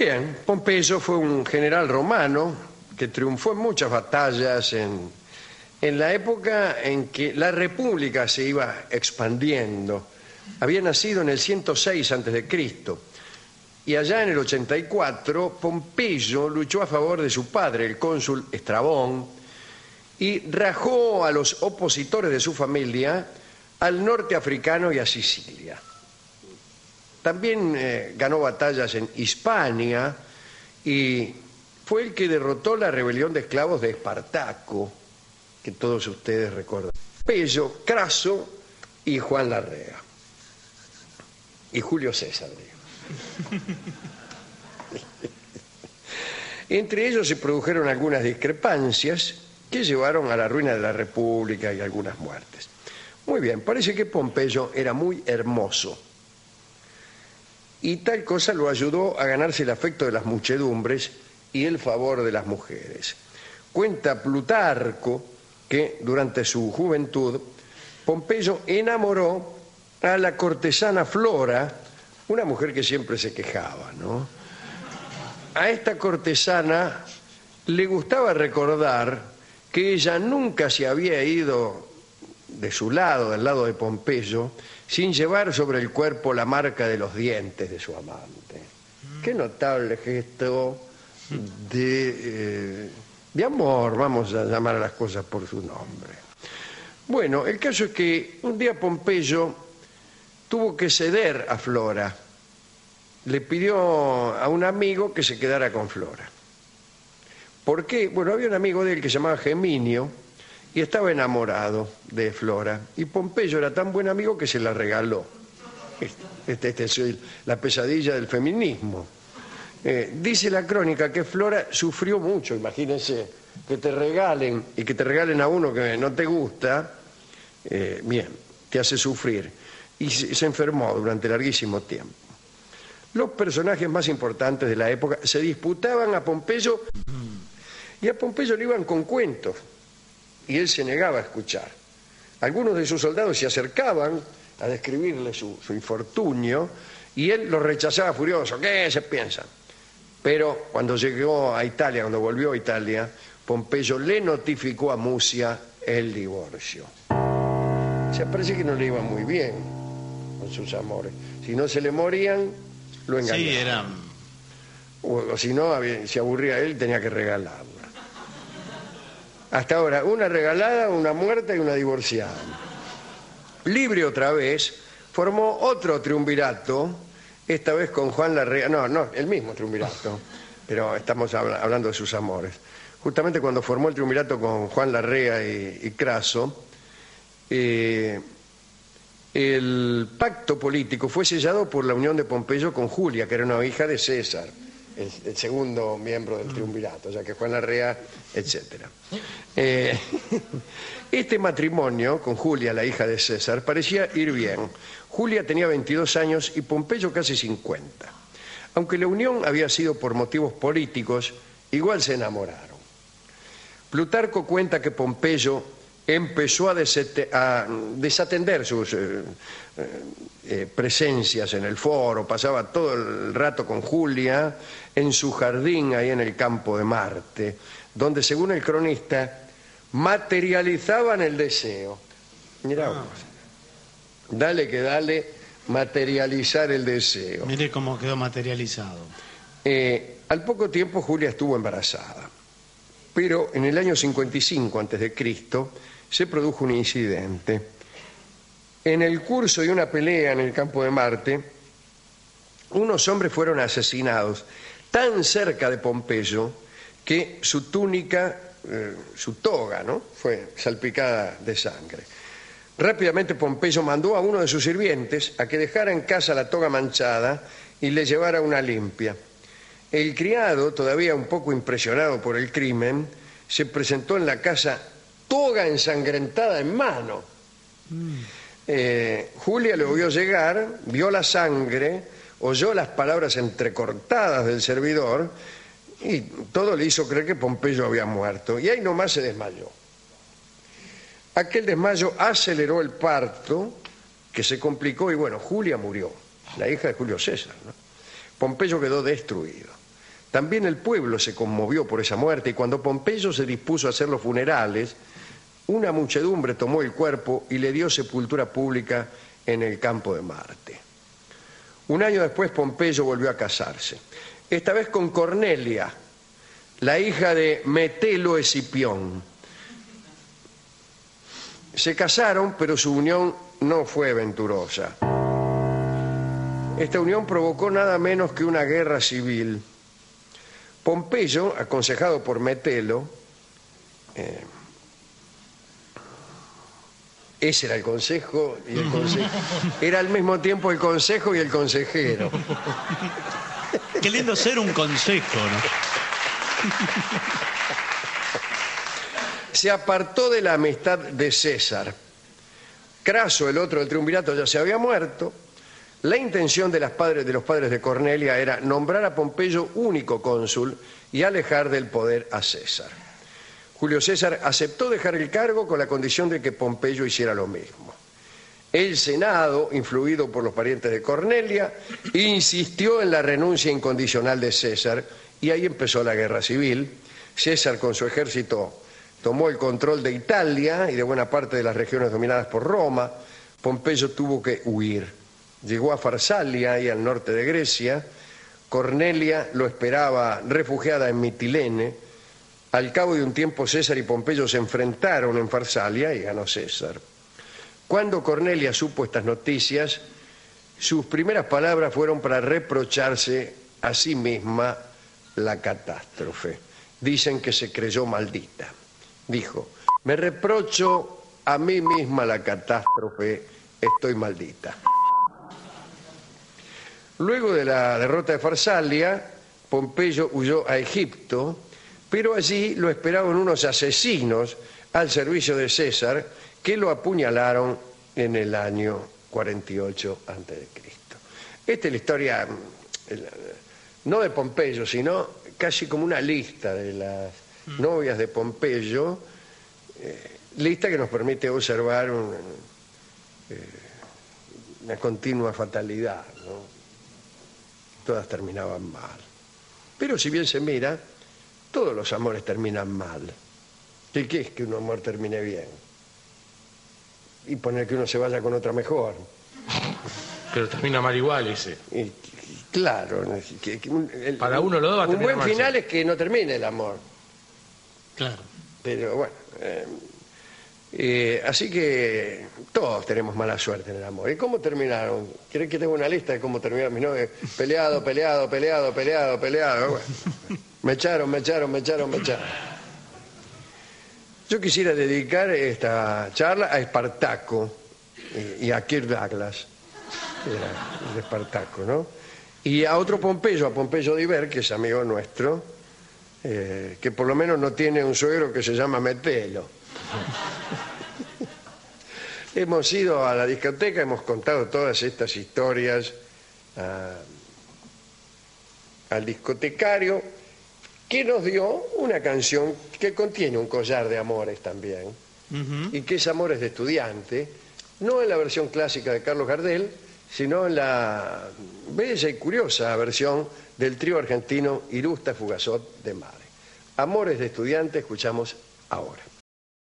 Bien, Pompeyo fue un general romano que triunfó en muchas batallas en la época en que la República se iba expandiendo. Había nacido en el 106 a.C. y allá en el 84 Pompeyo luchó a favor de su padre, el cónsul Estrabón, y rajó a los opositores de su familia al norte africano y a Sicilia. También ganó batallas en Hispania y fue el que derrotó la rebelión de esclavos de Espartaco, que todos ustedes recuerdan. Pompeyo, Craso y Juan Larrea. Y Julio César, digo. Entre ellos se produjeron algunas discrepancias que llevaron a la ruina de la República y algunas muertes. Muy bien, parece que Pompeyo era muy hermoso. Y tal cosa lo ayudó a ganarse el afecto de las muchedumbres y el favor de las mujeres. Cuenta Plutarco que durante su juventud Pompeyo enamoró a la cortesana Flora, una mujer que siempre se quejaba, ¿no? A esta cortesana le gustaba recordar que ella nunca se había ido de su lado, del lado de Pompeyo, sin llevar sobre el cuerpo la marca de los dientes de su amante. Qué notable gesto de amor, vamos a llamar a las cosas por su nombre. Bueno, el caso es que un día Pompeyo tuvo que ceder a Flora. Le pidió a un amigo que se quedara con Flora. ¿Por qué? Bueno, había un amigo de él que se llamaba Geminio y estaba enamorado de Flora. Y Pompeyo era tan buen amigo que se la regaló. Esta es la pesadilla del feminismo. Dice la crónica que Flora sufrió mucho. Imagínense que te regalen y que te regalen a uno que no te gusta. Bien, te hace sufrir. Y se enfermó durante larguísimo tiempo. Los personajes más importantes de la época se disputaban a Pompeyo y a Pompeyo le iban con cuentos y él se negaba a escuchar. Algunos de sus soldados se acercaban a describirle su infortunio y él los rechazaba furioso. ¿Qué se piensan? Pero cuando llegó a Italia, cuando volvió a Italia, Pompeyo le notificó a Mucia el divorcio. O sea, parece que no le iba muy bien con sus amores. Si no se le morían, lo engañaban. Sí, era... O si no, se aburría él, tenía que regalarla. Hasta ahora, una regalada, una muerta y una divorciada. Libre otra vez, formó otro triunvirato, esta vez con Juan Larrea. No, el mismo triunvirato, pero estamos hablando de sus amores. Justamente cuando formó el triunvirato con Juan Larrea y Craso, el pacto político fue sellado por la unión de Pompeyo con Julia, que era una hija de César, el segundo miembro del triunvirato, ya que Juan Larrea, etc. Este matrimonio con Julia, la hija de César, parecía ir bien. Julia tenía 22 años y Pompeyo casi 50. Aunque la unión había sido por motivos políticos, igual se enamoraron. Plutarco cuenta que Pompeyo empezó a desatender sus presencias en el foro, pasaba todo el rato con Julia en su jardín ahí en el campo de Marte, donde según el cronista materializaban el deseo. Mirá vos, dale que dale, materializar el deseo. Mire cómo quedó materializado. Al poco tiempo Julia estuvo embarazada, pero en el año 55 a.C. se produjo un incidente. En el curso de una pelea en el campo de Marte, unos hombres fueron asesinados tan cerca de Pompeyo que su túnica, su toga, ¿no?, fue salpicada de sangre. Rápidamente Pompeyo mandó a uno de sus sirvientes a que dejara en casa la toga manchada y le llevara una limpia. El criado, todavía un poco impresionado por el crimen, se presentó en la casa toga ensangrentada en mano. Julia lo vio llegar, vio la sangre, oyó las palabras entrecortadas del servidor y todo le hizo creer que Pompeyo había muerto. Y ahí nomás se desmayó. Aquel desmayo aceleró el parto, que se complicó y bueno, Julia murió, la hija de Julio César, ¿no? Pompeyo quedó destruido. También el pueblo se conmovió por esa muerte y cuando Pompeyo se dispuso a hacer los funerales, una muchedumbre tomó el cuerpo y le dio sepultura pública en el campo de Marte. Un año después Pompeyo volvió a casarse, esta vez con Cornelia, la hija de Metelo Escipión. Se casaron, pero su unión no fue venturosa. Esta unión provocó nada menos que una guerra civil. Pompeyo, aconsejado por Metelo, ese era el consejo, y el era al mismo tiempo el consejo y el consejero. Qué lindo ser un consejo, ¿no? Se apartó de la amistad de César. Craso, el otro del triunvirato, ya se había muerto. La intención de los padres de Cornelia era nombrar a Pompeyo único cónsul y alejar del poder a César. Julio César aceptó dejar el cargo con la condición de que Pompeyo hiciera lo mismo. El Senado, influido por los parientes de Cornelia, insistió en la renuncia incondicional de César y ahí empezó la guerra civil. César con su ejército tomó el control de Italia y de buena parte de las regiones dominadas por Roma. Pompeyo tuvo que huir. Llegó a Farsalia, ahí al norte de Grecia. Cornelia lo esperaba refugiada en Mitilene. Al cabo de un tiempo César y Pompeyo se enfrentaron en Farsalia y ganó César. Cuando Cornelia supo estas noticias, sus primeras palabras fueron para reprocharse a sí misma la catástrofe. Dicen que se creyó maldita. Dijo: me reprocho a mí misma la catástrofe, estoy maldita. Luego de la derrota de Farsalia, Pompeyo huyó a Egipto, pero allí lo esperaban unos asesinos al servicio de César que lo apuñalaron en el año 48 a.C. Esta es la historia, no de Pompeyo, sino casi como una lista de las novias de Pompeyo, lista que nos permite observar una continua fatalidad, ¿no? Todas terminaban mal. Pero si bien se mira, todos los amores terminan mal. ¿Qué es que un amor termine bien? Y poner que uno se vaya con otra mejor. Pero termina mal igual ese. Claro. Para uno lo va a terminar un buen mal, final sí. Es que no termine el amor. Claro. Pero bueno, así que todos tenemos mala suerte en el amor. ¿Y cómo terminaron? ¿Quieren que tenga una lista de cómo terminaron mis novios? Peleado. Bueno, me echaron. Yo quisiera dedicar esta charla a Espartaco y a Kirk Douglas, era de Espartaco, ¿no? Y a otro Pompeyo, a Pompeyo Diver, que es amigo nuestro, que por lo menos no tiene un suegro que se llama Metelo. Hemos ido a la discoteca, hemos contado todas estas historias al discotecario, que nos dio una canción que contiene un collar de amores también, y que es Amores de Estudiante, no en la versión clásica de Carlos Gardel, sino en la bella y curiosa versión del trío argentino Irusta Fugazot de Mare. Amores de Estudiante escuchamos ahora.